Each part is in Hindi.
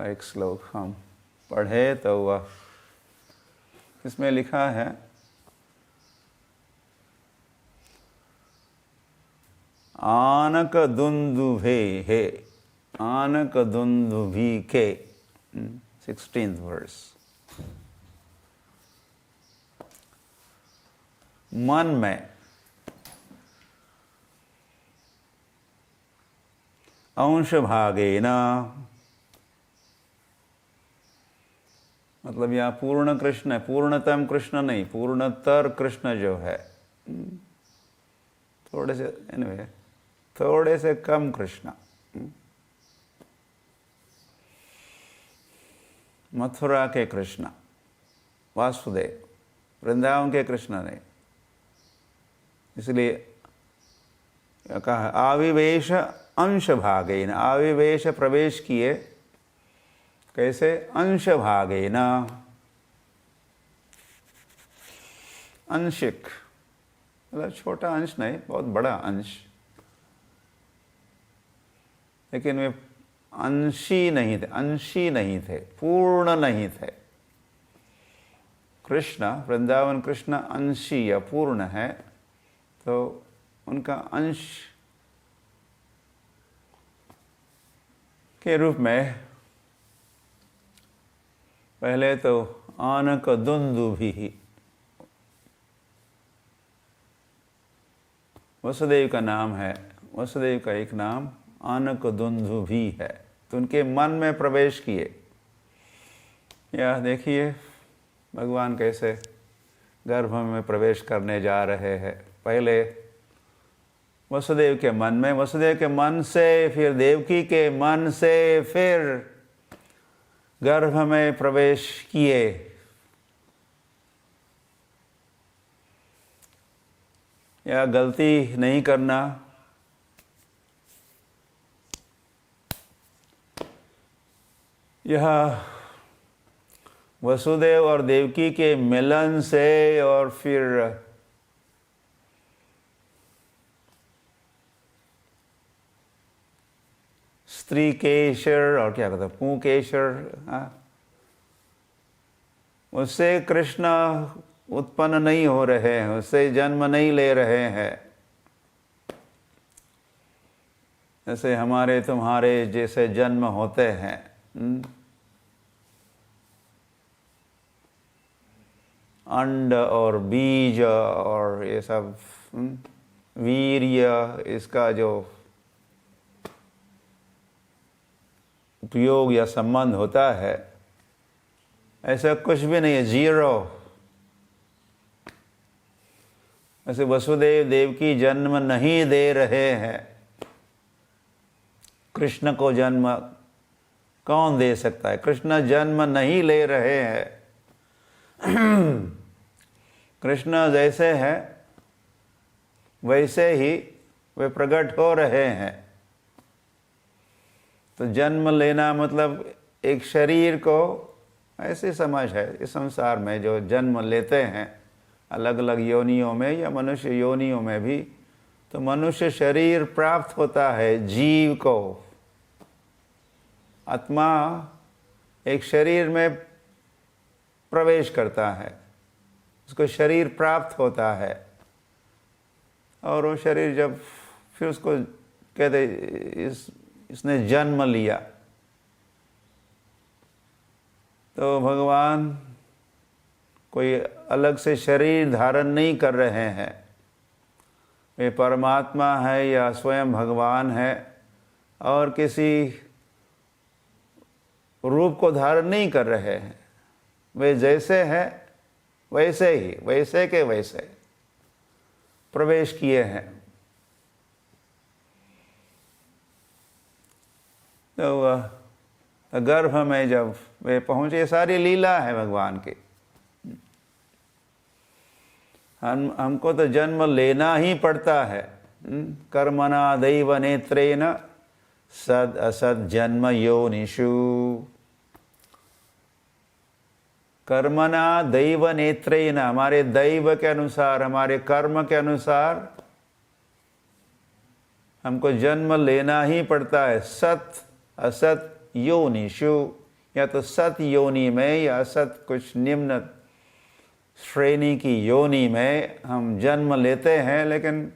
एक श्लोक हम पढ़े तो वह इसमें लिखा है, आनक दुंदुभे हे आनक दुंदुभी के 16th वर्स। मन में अंश भागेन, मतलब यहाँ पूर्ण कृष्ण है, पूर्णतम कृष्ण नहीं, पूर्णतर कृष्ण जो है, थोड़े से anyway, थोड़े से कम कृष्ण, मथुरा के कृष्ण, वासुदेव, वृंदावन के कृष्ण नहीं। इसलिए कहा आविवेश अंश भागेन, आविवेश प्रवेश किए, कैसे? अंश भागेन, अंशिक, मतलब छोटा अंश नहीं, बहुत बड़ा अंश, लेकिन वे अंशी नहीं थे, पूर्ण नहीं थे। कृष्ण, वृंदावन कृष्ण अंशी या पूर्ण है, तो उनका अंश के रूप में पहले तो आनक दुंदुभी, वसुदेव का नाम है, वसुदेव का एक नाम आनक दुंदुभी है, तो उनके मन में प्रवेश किए। यह देखिए भगवान कैसे गर्भ में प्रवेश करने जा रहे हैं। पहले वसुदेव के मन में, वसुदेव के मन से, फिर देवकी के मन से, फिर गर्भ में प्रवेश किए। यह गलती नहीं करना, यह वसुदेव और देवकी के मिलन से और फिर स्त्री केशर और क्या कहते हैं पुंकेशर, उससे कृष्ण उत्पन्न नहीं हो रहे हैं, उससे जन्म नहीं ले रहे हैं। जैसे हमारे तुम्हारे जैसे जन्म होते हैं, अंड और बीज और ये सब वीर्य, इसका जो उपयोग या संबंध होता है, ऐसा कुछ भी नहीं है, जीरो। ऐसे वसुदेव देवकी जन्म नहीं दे रहे हैं। कृष्ण को जन्म कौन दे सकता है? कृष्ण जन्म नहीं ले रहे हैं। कृष्ण जैसे हैं वैसे ही वे प्रकट हो रहे हैं। तो जन्म लेना मतलब एक शरीर को, ऐसी समझ है इस संसार में, जो जन्म लेते हैं अलग अलग योनियों में या मनुष्य योनियों में भी, तो मनुष्य शरीर प्राप्त होता है जीव को। आत्मा एक शरीर में प्रवेश करता है, उसको शरीर प्राप्त होता है, और वो शरीर जब फिर उसको कहते इसने जन्म लिया, तो भगवान कोई अलग से शरीर धारण नहीं कर रहे हैं। वे परमात्मा है या स्वयं भगवान है, और किसी रूप को धारण नहीं कर रहे हैं। वे जैसे हैं वैसे ही, वैसे के वैसे प्रवेश किए हैं। तो गर्भ में जब वे पहुंचे, सारी लीला है भगवान की। हमको तो जन्म लेना ही पड़ता है। कर्मणा दैव नेत्रेण सद असद जन्म योनिषु। कर्मणा दैव नेत्रेण, हमारे दैव के अनुसार, हमारे कर्म के अनुसार हमको जन्म लेना ही पड़ता है। सत असत योनिषु, या तो सत योनि में या असत कुछ निम्न श्रेणी की योनि में हम जन्म लेते हैं, लेकिन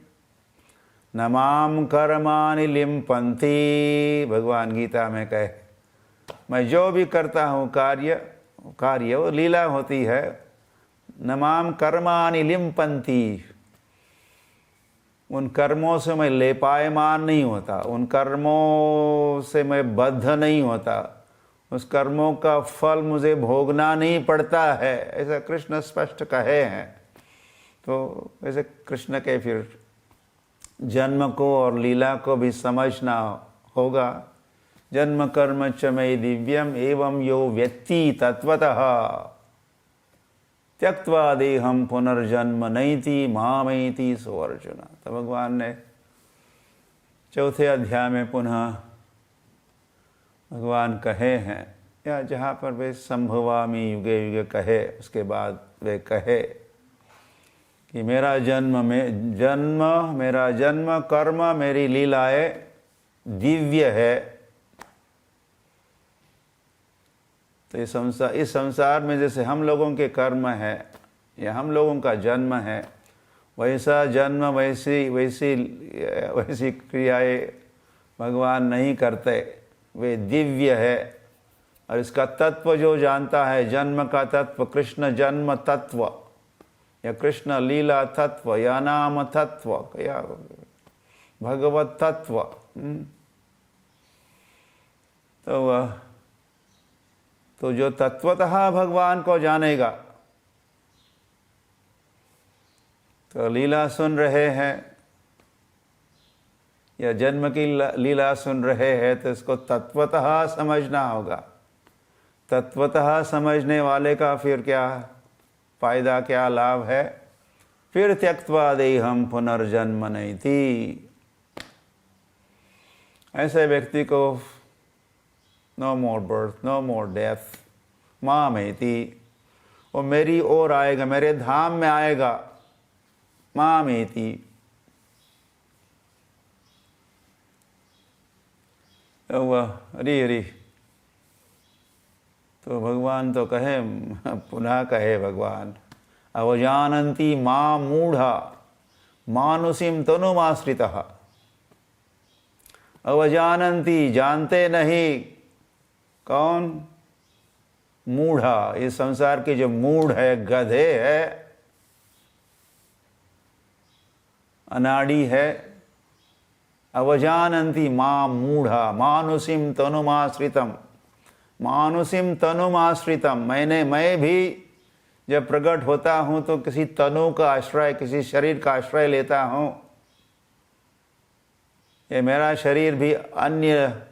न माम कर्माणि लिम्पन्ति, भगवान गीता में कहे, मैं जो भी करता हूँ कार्य वो लीला होती है। न माम कर्माणि लिम्पन्ति, उन कर्मों से मैं लेपायमान नहीं होता, उन कर्मों से मैं बद्ध नहीं होता, उस कर्मों का फल मुझे भोगना नहीं पड़ता है, ऐसा कृष्ण स्पष्ट कहे हैं। तो ऐसे कृष्ण के फिर जन्म को और लीला को भी समझना होगा। जन्म कर्म च मयि दिव्यम एवं यो व्यक्ति तत्वतः त्यक्त्वा देहम पुनर्जन्म नैति मामेति सो अर्जुन। तो भगवान ने चौथे अध्याय में पुनः भगवान कहे हैं, या जहाँ पर वे संभवामि युगे युगे कहे, उसके बाद वे कहे कि मेरा जन्म कर्म मेरी लीलाएं दिव्य है। तो इस संसार में जैसे हम लोगों के कर्म है या हम लोगों का जन्म है, वैसा जन्म वैसी क्रियाएं भगवान नहीं करते, वे दिव्य है। और इसका तत्व जो जानता है, जन्म का तत्व, कृष्ण जन्म तत्व या कृष्ण लीला तत्व या नाम तत्व या भगवत तत्व, तो जो तत्वतः भगवान को जानेगा, तो लीला सुन रहे हैं या जन्म की लीला सुन रहे हैं, तो इसको तत्वतः समझना होगा। तत्वतः समझने वाले का फिर क्या फायदा, क्या लाभ है? फिर त्यक्त्वा देहम पुनर्जन्म नैति, ऐसे व्यक्ति को नो मोर बर्थ, नो मोर डेथ, मामेति, वो मेरी ओर आएगा, मेरे धाम में आएगा, मामेति। तो वह हरि तो भगवान तो कहे, पुनः कहे भगवान, अवजानन्ति मां मूढ़ा मानुषीं तनुमाश्रितः। अवजानन्ति, जानते नहीं, कौन? मूढ़ा, इस संसार के जो मूढ़ है, गधे है, अनाड़ी है। अवजानन्ति मां मूढ़ा मानुषीं तनुमाश्रितम्, मानुषीं तनुमाश्रितम्, मैं भी जब प्रकट होता हूँ तो किसी तनु का आश्रय, किसी शरीर का आश्रय लेता हूँ। ये मेरा शरीर भी अन्य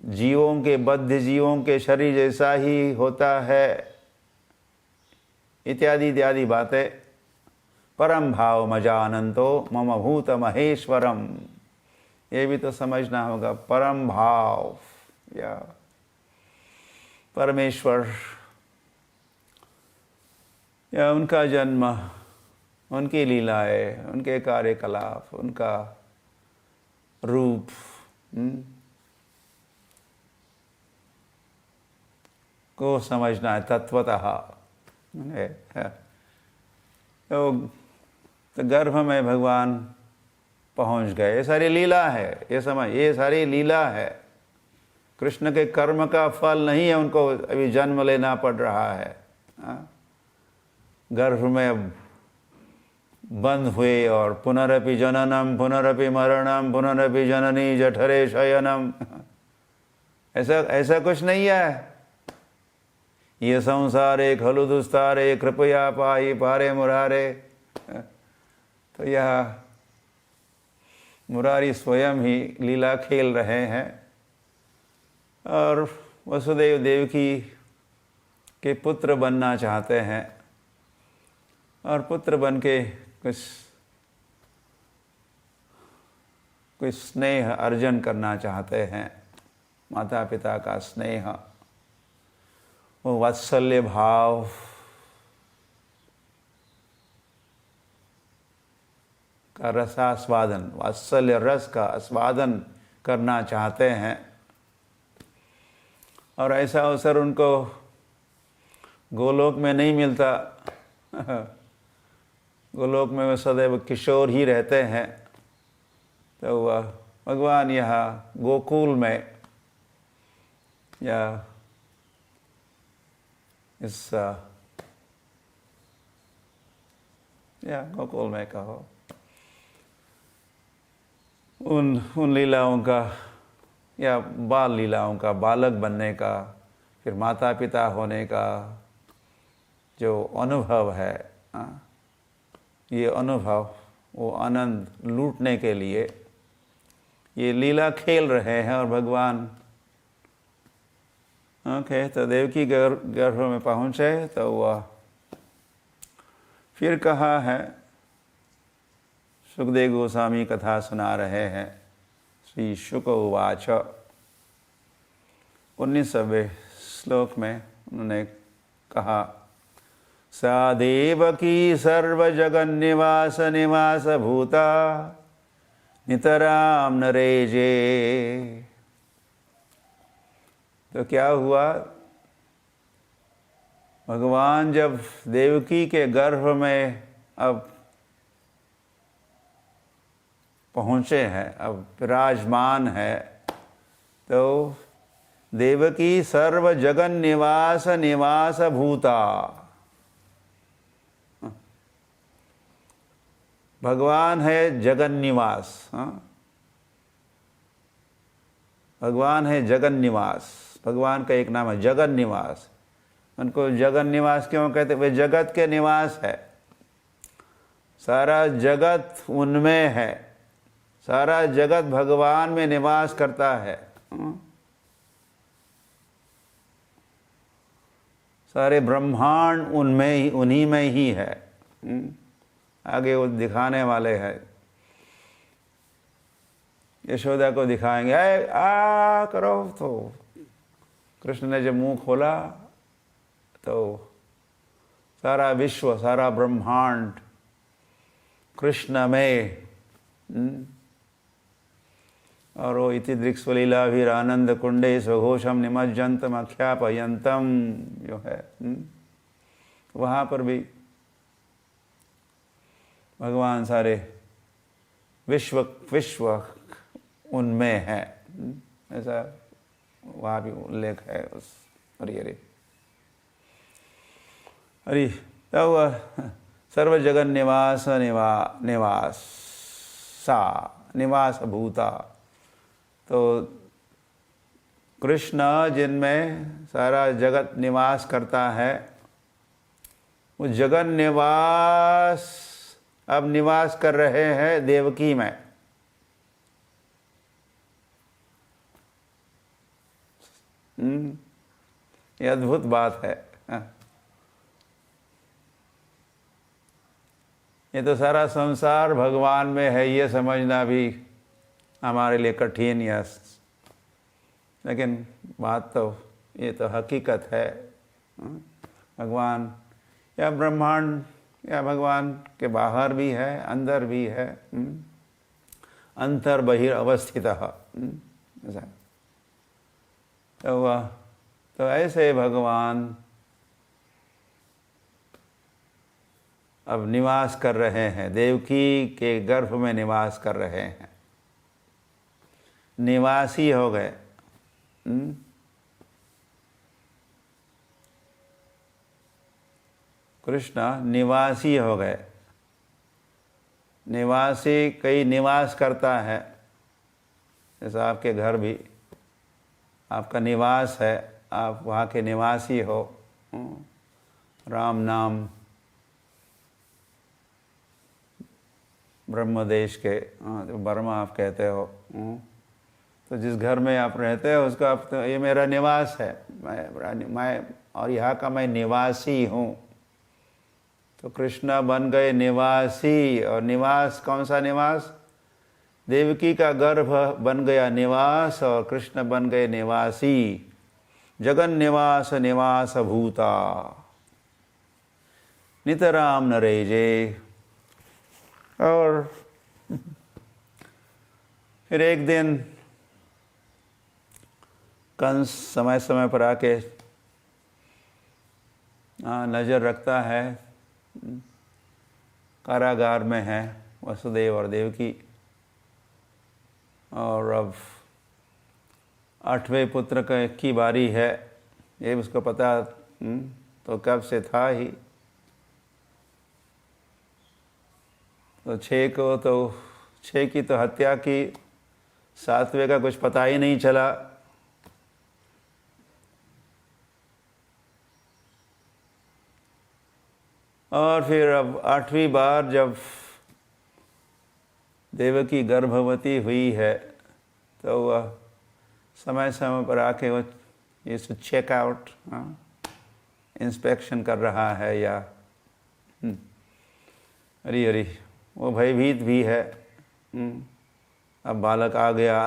जीवों के, बद्ध जीवों के शरीर जैसा ही होता है, इत्यादि इत्यादि बातें। परम भाव मजानंतो मम भूत महेश्वरम, ये भी तो समझना होगा। परम भाव या परमेश्वर या उनका जन्म, उनकी लीलाएं, उनके कार्यकलाप, उनका रूप, को समझना है तत्वतः। तो गर्भ में भगवान पहुंच गए, ये सारी लीला है, ये समझ, ये सारी लीला है। कृष्ण के कर्म का फल नहीं है, उनको अभी जन्म लेना पड़ रहा है। गर्भ में बंद हुए और पुनरपि जननम पुनरपि मरणम पुनरपि जननी जठरे शयनम, ऐसा कुछ नहीं है। ये संसारे खलु दुस्तारे कृपया पाई पारे मुरारे। तो यह मुरारी स्वयं ही लीला खेल रहे हैं और वसुदेव देवकी के पुत्र बनना चाहते हैं और पुत्र बन के कुछ स्नेह अर्जन करना चाहते हैं, माता पिता का स्नेह, वो वात्सल्य भाव, का रसास्वादन, वात्सल्य रस का आस्वादन करना चाहते हैं। और ऐसा अवसर उनको गोलोक में नहीं मिलता। गोलोक में वे सदैव किशोर ही रहते हैं, तो वह भगवान यहाँ गोकुल में या इस या गोकुल में कहो, उन लीलाओं का या बाल लीलाओं का, बालक बनने का, फिर माता पिता होने का जो अनुभव है, ये अनुभव, वो आनंद लूटने के लिए ये लीला खेल रहे हैं। और भगवान तो देवकी गर्भ में पहुँचे तो वह फिर कहा है, सुखदेव गोस्वामी कथा सुना रहे हैं। श्री शुक उवाच 19वें श्लोक में उन्होंने कहा, सा देवकी सर्वजगन्निवास निवास भूता नितराम नरेजे। तो क्या हुआ, भगवान जब देवकी के गर्भ में अब पहुँचे हैं, अब विराजमान है, तो देवकी सर्व जगन निवास निवास भूता, भगवान है जगन निवास। भगवान है जगन निवास, भगवान का एक नाम है जगन निवास। उनको जगन निवास क्यों कहते? वे जगत के निवास है, सारा जगत उनमें है, सारा जगत भगवान में निवास करता है। सारे ब्रह्मांड उनमें ही, उन्हीं में ही है। आगे वो दिखाने वाले हैं, यशोदा को दिखाएंगे, आ करो। तो कृष्ण ने जब मुंह खोला तो सारा विश्व, सारा ब्रह्मांड कृष्ण में, और वो इति दृक्स्वलीलाभिर आनंद कुंडे स्वघोषम निमज्जंतम अख्यापयंतम जो है, वहाँ पर भी भगवान सारे विश्व उनमें है, ऐसा वहाँ भी उल्लेख है उस। हरि तब सर्व जगन निवास निवास भूता। तो कृष्ण जिनमें सारा जगत निवास करता है, वो जगन निवास अब निवास कर रहे हैं देवकी में। ये अद्भुत बात है। ये तो सारा संसार भगवान में है, ये समझना भी हमारे लिए कठिन या, लेकिन बात तो ये तो हकीकत है। भगवान या ब्रह्मांड या भगवान के बाहर भी है, अंदर भी है, अंतर बहिर अवस्थित ऐसा। तो ऐसे भगवान अब निवास कर रहे हैं, देवकी के गर्भ में निवास कर रहे हैं, निवासी हो गए। कृष्ण निवासी हो गए। निवासी कई निवास करता है, जैसा आपके घर भी आपका निवास है, आप वहाँ के निवासी हो। राम नाम ब्रह्मदेश के, जो बर्मा आप कहते हो, तो जिस घर में आप रहते हो उसका आप, तो ये मेरा निवास है, मैं और यहाँ का मैं निवासी हूँ। तो कृष्ण बन गए निवासी। और निवास कौन सा निवास? देवकी का गर्भ बन गया निवास और कृष्ण बन गए निवासी। जगन निवास निवास भूता नितराम नरेजे। और फिर एक दिन कंस समय समय पर आके नज़र रखता है। कारागार में है वसुदेव और देवकी, और अब 8वें पुत्र की बारी है। ये उसको पता तो कब से था ही। तो 6 की तो हत्या की, 7वें का कुछ पता ही नहीं चला। और फिर अब 8वीं बार जब देवकी गर्भवती हुई है तो वह समय समय पर आके वो ये चेक आउट, इंस्पेक्शन कर रहा है या हरी वो भयभीत भी है। अब बालक आ गया,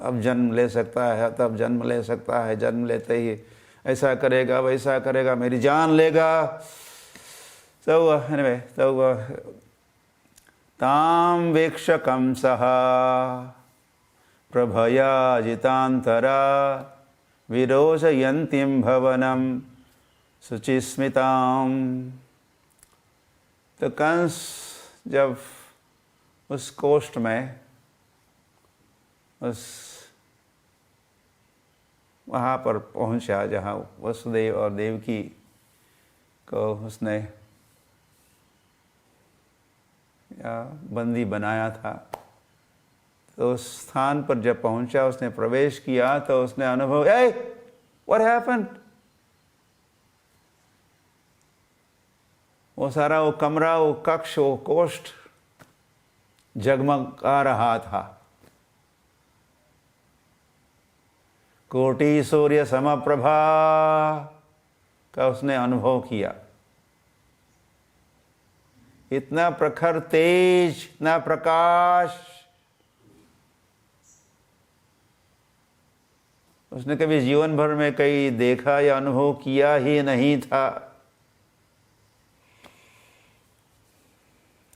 अब जन्म ले सकता है, तब जन्म ले सकता है, जन्म लेते ही ऐसा करेगा वैसा करेगा, मेरी जान लेगा। तो ताम वेक्ष कंसः प्रभया जितांतरा विरोचयन्तीं भवनम शुचिस्मिताम। तो कंस जब उस कोष्ठ में, वहाँ पर पहुँचा जहाँ वसुदेव और देवकी को उसने बंदी बनाया था, तो उस स्थान पर जब पहुंचा, उसने प्रवेश किया तो उसने अनुभव, व्हाट हैपेंड? वो सारा वो कमरा, वो कक्ष, वो कोष्ठ जगमगा रहा था। कोटि सूर्य समप्रभा का उसने अनुभव किया। इतना प्रखर तेज, इतना प्रकाश उसने कभी जीवन भर में कहीं देखा या अनुभव किया ही नहीं था।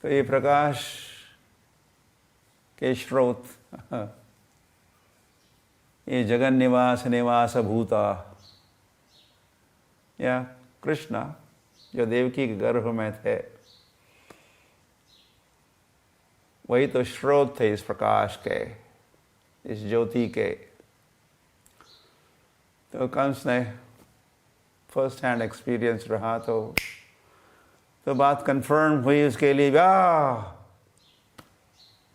तो ये प्रकाश के स्रोत, ये जगन निवास भूता, या कृष्णा जो देवकी के गर्भ में थे, वही तो स्रोत थे इस प्रकाश के, इस ज्योति के। तो कंस ने फर्स्ट हैंड एक्सपीरियंस रहा, तो बात कंफर्म हुई उसके लिए।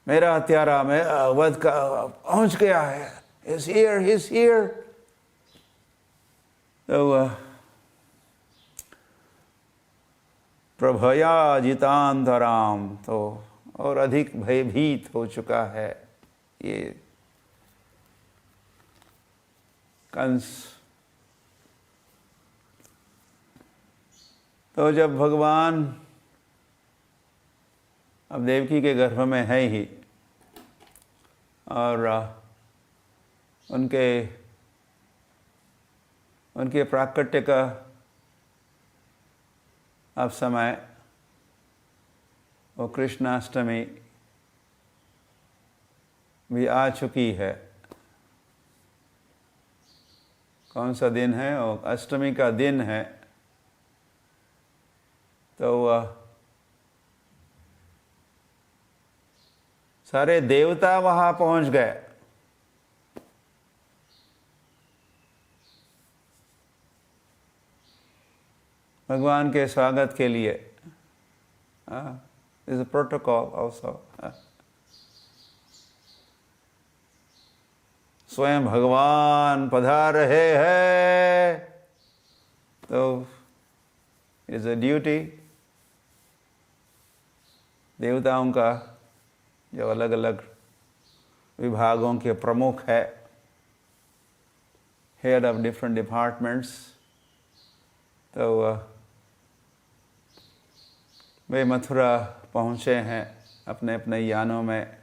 मेरा हत्यारा में वध का पहुंच गया है, he's here। तो प्रभया जितांतराम, तो और अधिक भयभीत हो चुका है ये कंस। तो जब भगवान अब देवकी के गर्भ में है ही, और उनके प्राकट्य का अब समय, वो कृष्णाष्टमी भी आ चुकी है। कौन सा दिन है? वो अष्टमी का दिन है। तो सारे देवता वहां पहुंच गए। भगवान के स्वागत के लिए। There's a protocol also. स्वयं भगवान पधार रहे हैं, तो इज अ ड्यूटी देवताओं का, जो अलग अलग विभागों के प्रमुख है, हेड ऑफ डिफरेंट डिपार्टमेंट्स, तो वे मथुरा पहुँचे हैं अपने अपने यानों में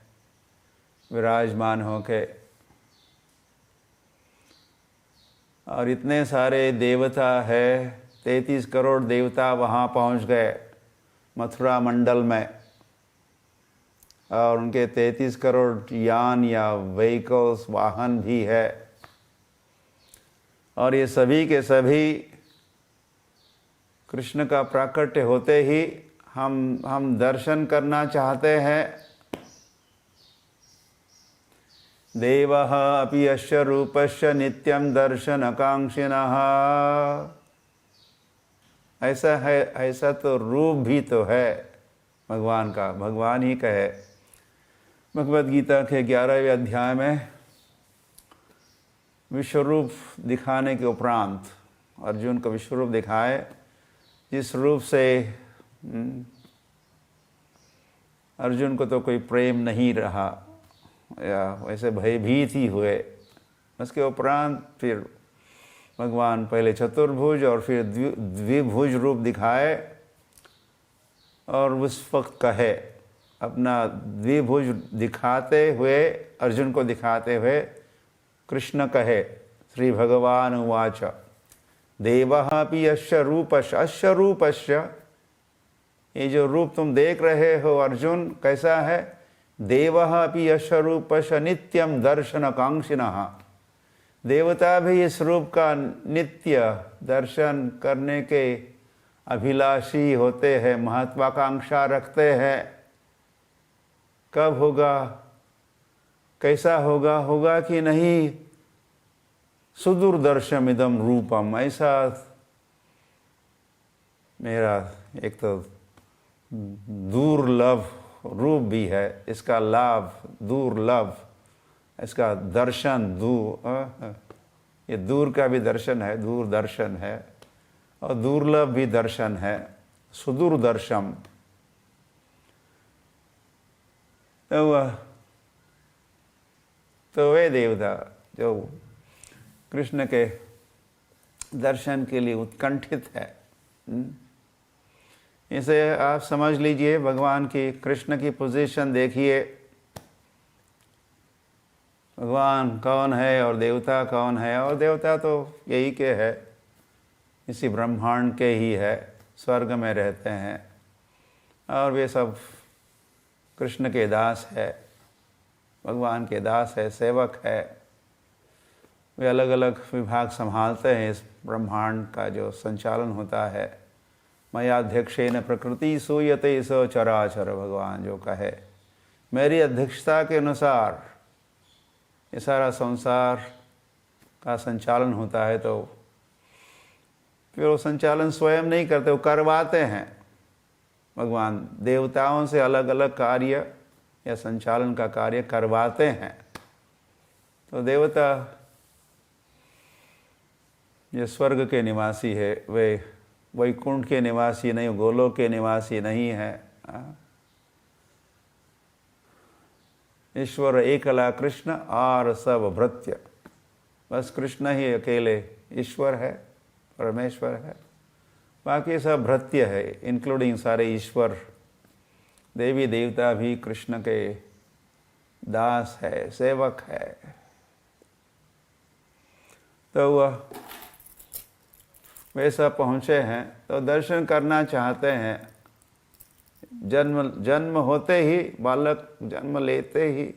विराजमान होके। और इतने सारे देवता है, 33 करोड़ देवता वहाँ पहुँच गए मथुरा मंडल में, और उनके 33 करोड़ यान या व्हीकल्स, वाहन भी है और ये सभी के सभी कृष्ण का प्राकट्य होते ही हम दर्शन करना चाहते हैं। देवः अपि यस्य रूपस्य नित्यं दर्शनकांक्षिणः। ऐसा है, ऐसा तो रूप भी तो है भगवान का। भगवान ही कहे भगवद गीता के 11वें अध्याय में, विश्वरूप दिखाने के उपरांत अर्जुन को विश्वरूप दिखाए, जिस रूप से अर्जुन को तो कोई प्रेम नहीं रहा या वैसे भयभीत ही हुए। उसके उपरांत फिर भगवान पहले चतुर्भुज और फिर द्विभुज रूप दिखाए, और उस वक्त कहे, अपना द्विभुज दिखाते हुए, अर्जुन को दिखाते हुए कृष्ण कहे, श्री भगवान उवाच देवः अपि यस्य रूपस्य, अस्य रूपस्य, ये जो रूप तुम देख रहे हो अर्जुन कैसा है, देवः अपि यस्य रूपस्य नित्यं दर्शनकांक्षिणः। देवता भी इस रूप का नित्य दर्शन करने के अभिलाषी होते हैं, महत्वाकांक्षा रखते हैं। कब होगा, कैसा होगा, होगा कि नहीं, सुदूरदर्शमिदं रूपम, ऐसा मेरा एक तो दुर्लभ रूप भी है, इसका लाभ दुर्लभ, इसका दर्शन ये दूर का भी दर्शन है, दूर दर्शन है, और दुर्लभ भी दर्शन है, सुदूरदर्शम। तो वे देवता जो कृष्ण के दर्शन के लिए उत्कंठित है, इसे आप समझ लीजिए। भगवान की, कृष्ण की पोजीशन देखिए, भगवान कौन है और देवता कौन है। और देवता तो यही के है, इसी ब्रह्मांड के ही है, स्वर्ग में रहते हैं, और वे सब कृष्ण के दास है, भगवान के दास है, सेवक है। वे अलग अलग विभाग संभालते हैं इस ब्रह्मांड का जो संचालन होता है। मयाध्यक्षेन प्रकृति सूयते स चराचर, भगवान जो कहे, मेरी अध्यक्षता के अनुसार ये सारा संसार का संचालन होता है। तो फिर वो संचालन स्वयं नहीं करते, वो करवाते हैं। भगवान देवताओं से अलग अलग कार्य या संचालन का कार्य करवाते हैं। तो देवता ये स्वर्ग के निवासी है, वे वैकुंठ के निवासी नहीं, गोलोक के निवासी नहीं है। ईश्वर एकला कृष्ण और सब भृत्य, बस कृष्ण ही अकेले ईश्वर है, परमेश्वर है, बाकी सब भृत्य है, इंक्लूडिंग सारे ईश्वर। देवी देवता भी कृष्ण के दास है, सेवक है। तो वह वैसा पहुँचे हैं, तो दर्शन करना चाहते हैं। जन्म होते ही, बालक जन्म लेते ही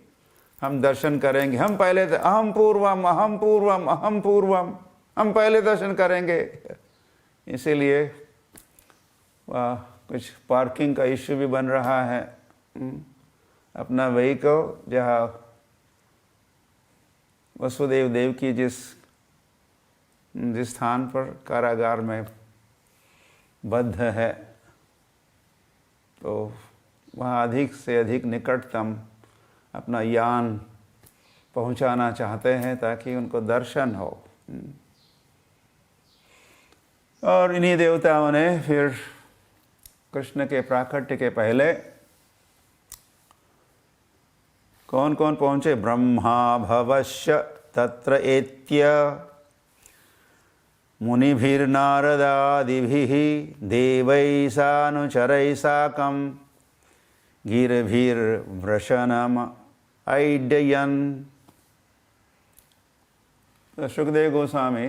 हम दर्शन करेंगे। हम पहले अहम पूर्वम अहम पूर्वम अहम पूर्वम, हम पहले दर्शन करेंगे। इसीलिए कुछ पार्किंग का इश्यू भी बन रहा है। अपना व्हीकल जहाँ वसुदेव देव की जिस स्थान पर कारागार में बद्ध है, तो वहाँ अधिक से अधिक निकटतम अपना यान पहुँचाना चाहते हैं ताकि उनको दर्शन हो। और इन्हीं देवताओं ने फिर कृष्ण के प्राकट्य के पहले कौन कौन पहुँचे? ब्रह्मा भवश्य तत्र एत्य मुनिभिर्नारदादिभिः देवैः सानुचरैः साकं गिरिभिर्वृषणम् ऐड्ययन्। तो सुखदेव गोस्वामी,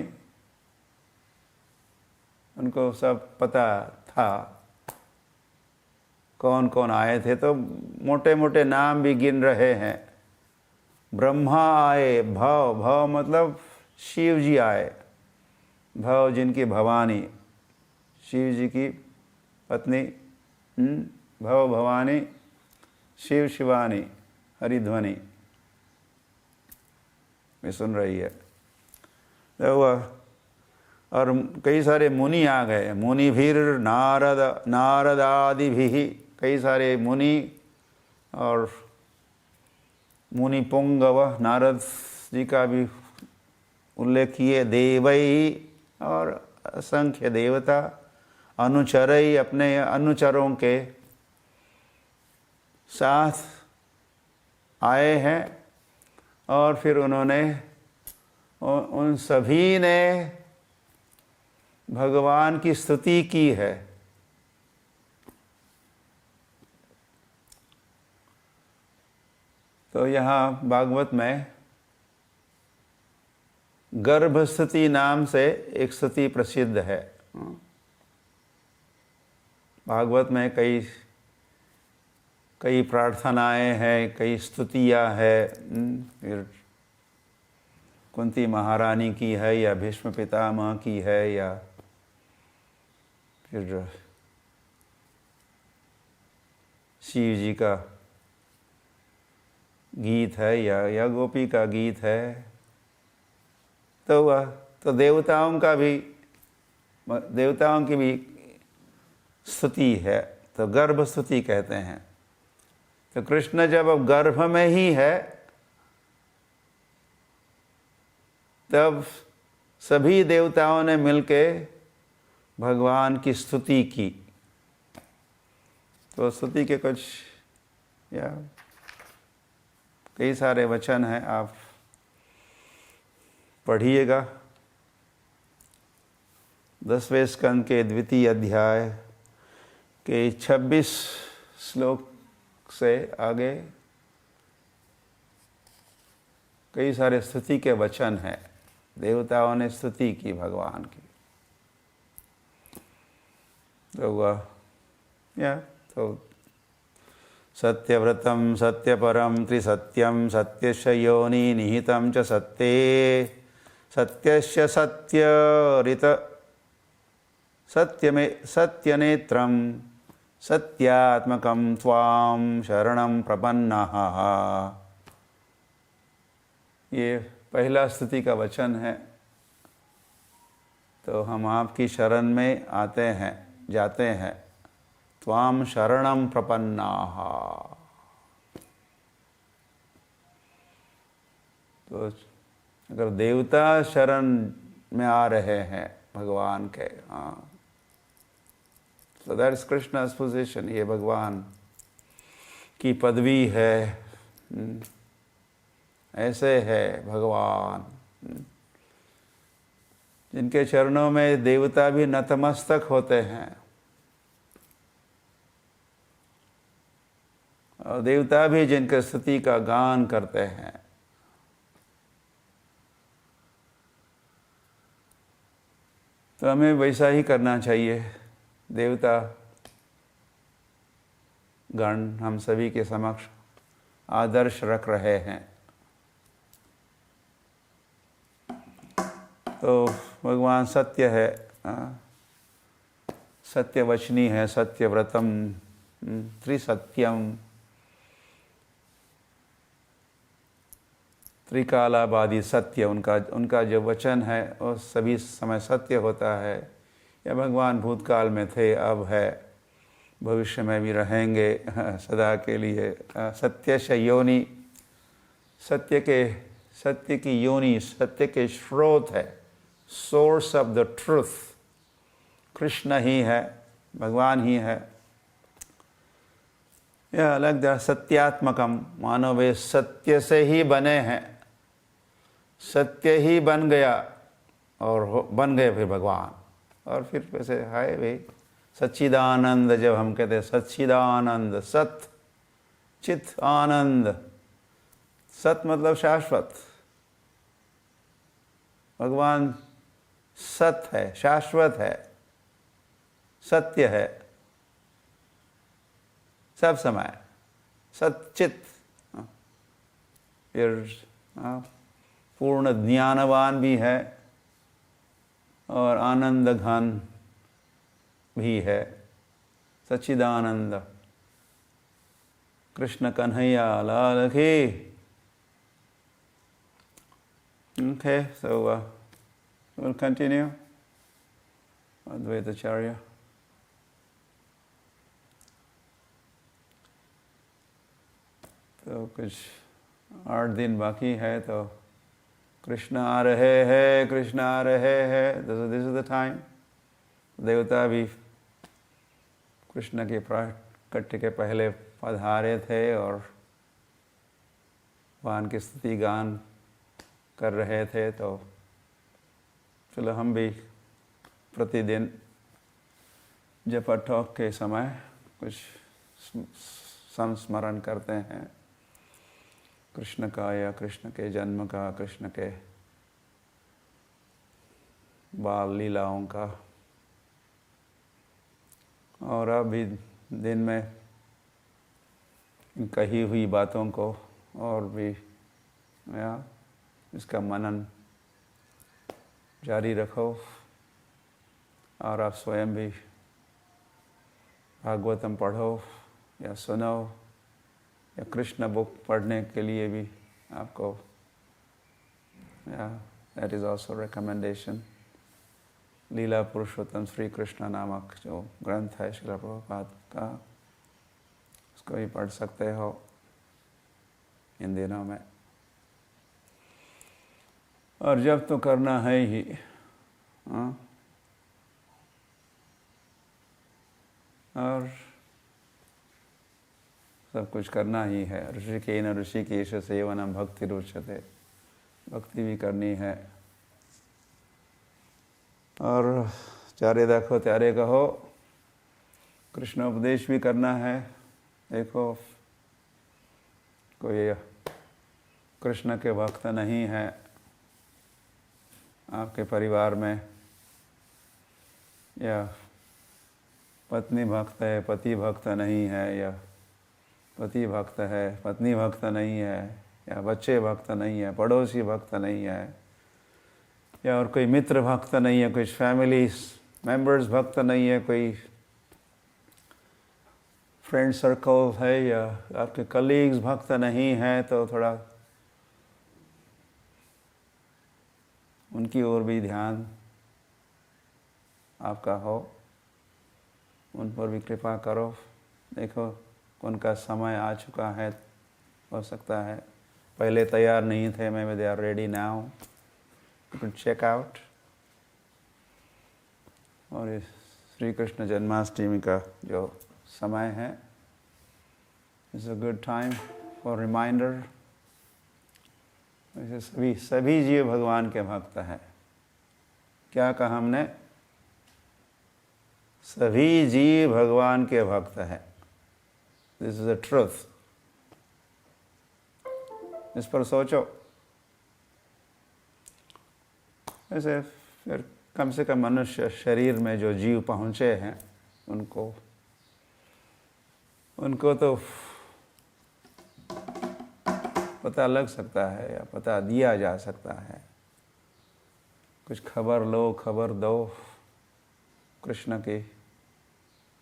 उनको सब पता था कौन कौन आए थे, तो मोटे मोटे नाम भी गिन रहे हैं। ब्रह्मा आए, भव मतलब शिव जी आए, भव जिनकी भवानी, शिव जी की पत्नी, भव भवानी, शिव शिवानी, हरिध्वनि में सुन रही है। तो वह और कई सारे मुनि आ गए, मुनि भीर नारद आदि भी, कई सारे मुनि और मुनि पुंगव, नारद जी का भी उल्लेख किए, देवई और असंख्य देवता, अनुचरई अपने अनुचरों के साथ आए हैं और फिर उन्होंने उन सभी ने भगवान की स्तुति की है। तो यहाँ भागवत में गर्भ स्तुति नाम से एक स्तुति प्रसिद्ध है। भागवत में कई प्रार्थनाएं हैं, कई स्तुतियाँ हैं। फिर कुंती महारानी की है या भीष्म पितामह की है या फिर शिव जी का गीत है या गोपी का गीत है। तो देवताओं की भी स्तुति है, तो गर्भ स्तुति कहते हैं। तो कृष्ण जब अब गर्भ में ही है तब सभी देवताओं ने मिलके भगवान की स्तुति की। तो स्तुति के कुछ या कई सारे वचन हैं, आप पढ़िएगा। 10वें स्कंद के द्वितीय अध्याय के 26 श्लोक से आगे कई सारे स्तुति के वचन हैं। देवताओं ने स्तुति की भगवान की। तो सत्यव्रतम सत्यपरम त्रिसत्यम सत्यस्य योनि निहितं च सत्ये सत्यस्य सत्यरित सत्यनेत्रं सत्यात्मकं त्वां शरणं प्रपन्नः। ये पहला स्तुति का वचन है। तो हम आपकी शरण में आते हैं, जाते हैं। त्वां शरणं प्रपन्नाः। तो अगर देवता शरण में आ रहे हैं भगवान के, हाँ, so that is Krishna's position। ये भगवान की पदवी है। ऐसे है भगवान जिनके चरणों में देवता भी नतमस्तक होते हैं और देवता भी जिनके स्तुति का गान करते हैं। तो हमें वैसा ही करना चाहिए। देवता गण हम सभी के समक्ष आदर्श रख रहे हैं। तो भगवान सत्य है, सत्यवचनी है, सत्यव्रतम, त्रिसत्यम, त्रिकालाबादी सत्य। उनका जो वचन है वो सभी समय सत्य होता है। या भगवान भूतकाल में थे, अब है, भविष्य में भी रहेंगे सदा के लिए। सत्यस्य योनि, सत्य की योनि, सत्य के स्रोत है, source of the truth Krishna ही है, भगवान ही है। यह अलग सत्यात्मकम, मानो वे सत्य से ही बने हैं, सत्य ही बन गया और बन गए फिर भगवान। और फिर वैसे है भाई सच्चिदानंद, जब हम कहते हैं सच्चिदानंद, सत चित आनंद, सत मतलब शाश्वत। भगवान सत है, शाश्वत है, सत्य है, सब समय सच्चित, फिर पूर्ण ज्ञानवान भी है और आनंद घन भी है, सच्चिदानंद। कृष्ण कन्हैया लाल की। Okay, so we'll continue. Advaitacharya. तो कुछ 8 दिन बाकी है, तो कृष्ण आ रहे हैं, कृष्ण आ रहे हैं। This is the time. देवता भी कृष्ण के प्राकट्य के पहले पधारे थे और भगवान की स्तुति गान कर रहे थे। तो चलो हम भी प्रतिदिन जप टॉक के समय कुछ संस्मरण करते हैं कृष्ण का, या कृष्ण के जन्म का, कृष्ण के बाल लीलाओं का। और अभी दिन में इन कही हुई बातों को और भी या इसका मनन जारी रखो। और आप स्वयं भी भागवतम पढ़ो या सुनो, या कृष्ण बुक पढ़ने के लिए भी आपको, या दैट इज़ ऑल्सो रिकमेंडेशन। लीला पुरुषोत्तम श्री कृष्ण नामक जो ग्रंथ है श्रील प्रभुपाद का, उसको भी पढ़ सकते हो इन दिनों में। और जब तो करना है ही, और सब कुछ करना ही है। ऋषिकेन ऋषिकेश सेवनम भक्ति रुच्यते, भक्ति भी करनी है। और चारे देखो त्यारे कहो, कृष्ण उपदेश भी करना है। देखो कोई कृष्ण के भक्त नहीं है आपके परिवार में, या पत्नी भक्त है पति भक्त नहीं है, या पति भक्त है पत्नी भक्त नहीं है, या बच्चे भक्त नहीं है, पड़ोसी भक्त नहीं है, या और कोई मित्र भक्त नहीं है, कुछ फैमिली मेंबर्स भक्त नहीं है, कोई फ्रेंड सर्कल है या आपके कलीग्स भक्त नहीं है, तो थोड़ा उनकी ओर भी ध्यान आपका हो, उन पर भी कृपा करो। देखो उनका समय आ चुका है, हो सकता है पहले तैयार नहीं थे, मैं they are ready now, you can check out. और इस श्री कृष्ण जन्माष्टमी का जो समय है, it's a good time for reminder. वैसे सभी जीव भगवान के भक्त हैं। क्या कहा हमने? सभी जीव भगवान के भक्त हैं। This is a truth. इस पर सोचो। ऐसे फिर कम से कम मनुष्य शरीर में जो जीव पहुँचे हैं उनको तो पता लग सकता है, या पता दिया जा सकता है। कुछ खबर लो, खबर दो कृष्ण के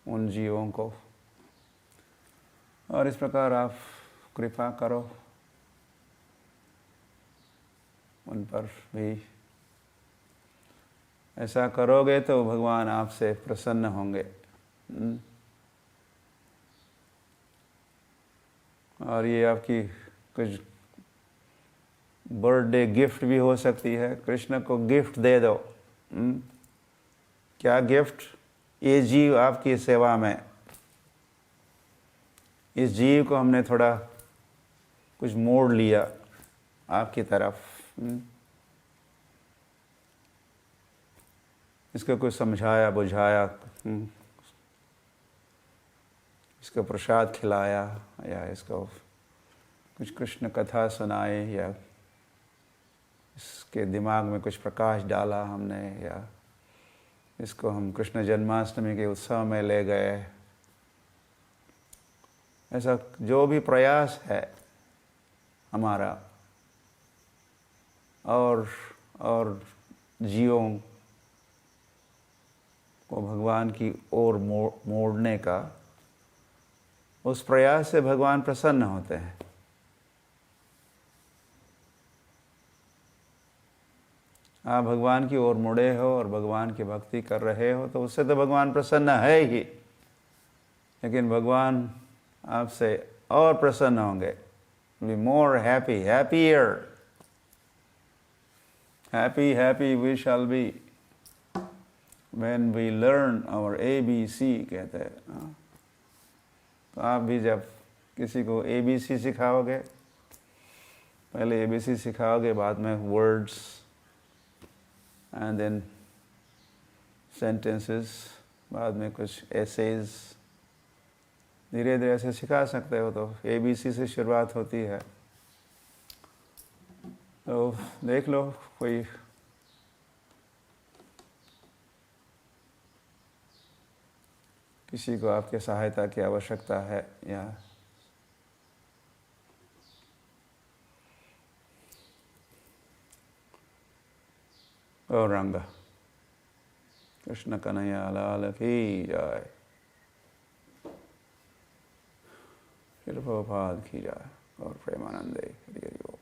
उन जीवों को। और इस प्रकार आप कृपा करो उन पर भी। ऐसा करोगे तो भगवान आपसे प्रसन्न होंगे। और ये आपकी कुछ बर्थडे गिफ्ट भी हो सकती है। कृष्ण को गिफ्ट दे दो। क्या गिफ्ट? ये जीव आपकी सेवा में, इस जीव को हमने थोड़ा कुछ मोड़ लिया आपकी तरफ। इसको कुछ समझाया बुझाया, इसको प्रसाद खिलाया, या इसको कुछ कृष्ण कथा सुनाए, या इसके दिमाग में कुछ प्रकाश डाला हमने, या इसको हम कृष्ण जन्माष्टमी के उत्सव में ले गए। ऐसा जो भी प्रयास है हमारा और जीवों को भगवान की ओर मोड़ने का, उस प्रयास से भगवान प्रसन्न होते हैं। आप भगवान की ओर मुड़े हो और भगवान की भक्ति कर रहे हो तो उससे तो भगवान प्रसन्न है ही, लेकिन भगवान आपसे और प्रसन्न होंगे। Be more happy, happier, happy we shall be when we learn our ABC कहते हैं। तो आप भी जब किसी को ABC सिखाओगे, पहले ABC सिखाओगे, बाद में वर्ड्स एंड देन सेंटेंसेस, बाद में कुछ एसेज, धीरे धीरे ऐसे सिखा सकते हो। तो ABC से शुरुआत होती है। तो देख लो कोई किसी को आपके सहायता की आवश्यकता है या गौरांग कृष्ण कन्हैया लाल की जय, प्रभुपाद की जय और प्रेमानंदे हरि हरि बोल।